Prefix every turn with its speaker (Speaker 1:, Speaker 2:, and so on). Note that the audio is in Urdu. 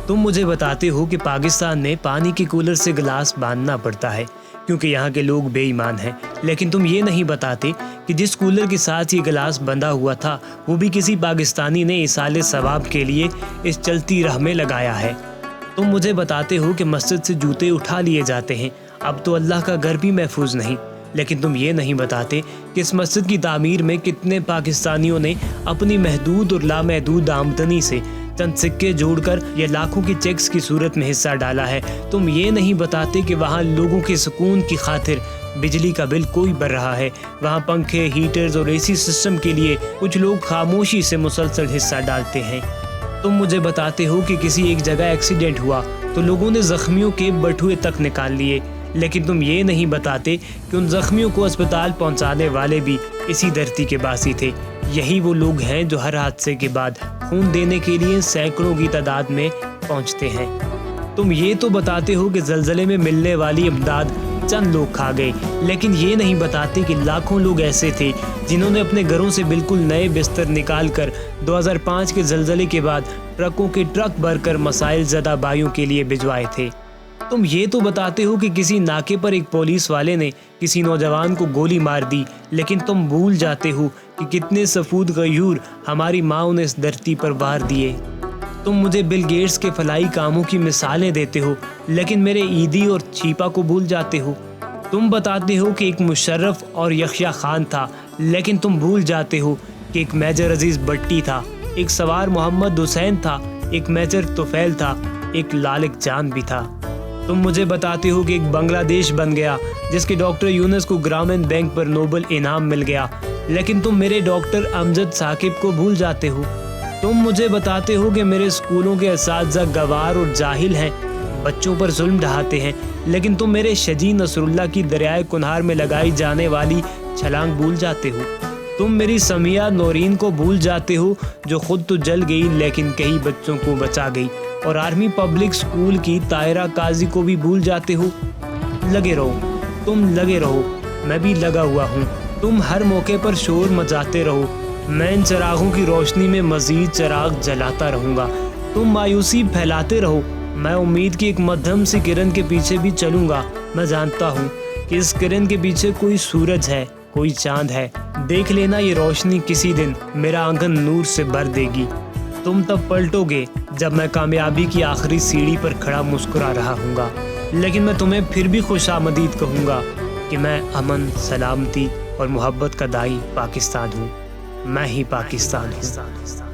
Speaker 1: تم مجھے بتاتے ہو کہ پاکستان میں پانی کے کولر سے گلاس باندھنا پڑتا ہے کیونکہ یہاں کے لوگ بے ایمان ہیں، لیکن تم یہ نہیں بتاتے کہ جس کولر کے ساتھ یہ گلاس بندھا ہوا تھا وہ بھی کسی پاکستانی نے ایصال ثواب کے لیے اس چلتی راہ میں لگایا ہے۔ تم مجھے بتاتے ہو کہ مسجد سے جوتے اٹھا لیے جاتے ہیں، اب تو اللہ کا گھر بھی محفوظ نہیں، لیکن تم یہ نہیں بتاتے کہ اس مسجد کی تعمیر میں کتنے پاکستانیوں نے اپنی محدود اور لامحدود آمدنی سے چند سکے جوڑ کر یا لاکھوں کے چیکس کی صورت میں حصہ ڈالا ہے۔ تم یہ نہیں بتاتے کہ وہاں لوگوں کے سکون کی خاطر بجلی کا بل کوئی بھر رہا ہے، وہاں پنکھے، ہیٹرز اور اے سی سسٹم کے لیے کچھ لوگ خاموشی سے مسلسل حصہ ڈالتے ہیں۔ تم مجھے بتاتے ہو کہ کسی ایک جگہ ایکسیڈنٹ ہوا تو لوگوں نے زخمیوں کے بٹوے تک نکال لیے، لیکن تم یہ نہیں بتاتے کہ ان زخمیوں کو اسپتال پہنچانے والے بھی اسی دھرتی کے باسی تھے۔ یہی وہ لوگ ہیں جو ہر حادثے کے بعد خون دینے کے لیے سینکڑوں کی تعداد میں پہنچتے ہیں۔ تم یہ تو بتاتے ہو کہ زلزلے میں ملنے والی امداد چند لوگ کھا گئے، لیکن یہ نہیں بتاتے کہ لاکھوں لوگ ایسے تھے جنہوں نے اپنے گھروں سے بالکل نئے بستر نکال کر 2005 کے زلزلے کے بعد ٹرکوں کے ٹرک بھر کر مسائل زدہ بھائیوں کے لیے بھجوائے تھے۔ تم یہ تو بتاتے ہو کہ کسی ناکے پر ایک پولیس والے نے کسی نوجوان کو گولی مار دی، لیکن تم بھول جاتے ہو کہ کتنے سفود غیور ہماری ماؤں نے اس دھرتی پر وار دیے۔ تم مجھے بل گیٹس کے فلاحی کاموں کی مثالیں دیتے ہو، لیکن میرے عیدی اور چھیپا کو بھول جاتے ہو۔ تم بتاتے ہو کہ ایک مشرف اور یحییٰ خان تھا، لیکن تم بھول جاتے ہو کہ ایک میجر عزیز بٹی تھا، ایک سوار محمد حسین تھا، ایک میجر طفیل تھا، ایک لالک جان بھی تھا۔ تم مجھے بتاتے ہو کہ ایک بنگلہ دیش بن گیا جس کے ڈاکٹر یونس کو گرامین بینک پر نوبل انعام مل گیا، لیکن تم میرے ڈاکٹر امجد ثاقب کو بھول جاتے ہو۔ تم مجھے بتاتے ہو کہ میرے اسکولوں کے اساتذہ گوار اور جاہل ہیں، بچوں پر ظلم ڈھاتے ہیں، لیکن تم میرے شجی نصر اللہ کی دریائے کنہار میں لگائی جانے والی چھلانگ بھول جاتے ہو۔ تم میری سمیہ نورین کو بھول جاتے ہو جو خود تو جل گئی لیکن کئی بچوں کو بچا گئی، اور آرمی پبلک سکول کی طاہرہ قاضی کو بھی بھول جاتے ہو۔ لگے رہو، تم لگے رہو، میں بھی لگا ہوا ہوں۔ تم ہر موقع پر شور مچاتے رہو، میں ان چراغوں کی روشنی میں مزید چراغ جلاتا رہوں گا۔ تم مایوسی پھیلاتے رہو، میں امید کی ایک مدھم سی کرن کے پیچھے بھی چلوں گا۔ میں جانتا ہوں کہ اس کرن کے پیچھے کوئی سورج ہے، کوئی چاند ہے، دیکھ لینا یہ روشنی کسی دن میرا آنگن نور سے بھر دے گی۔ تم تب پلٹو گے جب میں کامیابی کی آخری سیڑھی پر کھڑا مسکرا رہا ہوں گا، لیکن میں تمہیں پھر بھی خوش آمدید کہوں گا کہ میں امن، سلامتی اور محبت کا داعی پاکستان ہوں، میں ہی پاکستان ہوں۔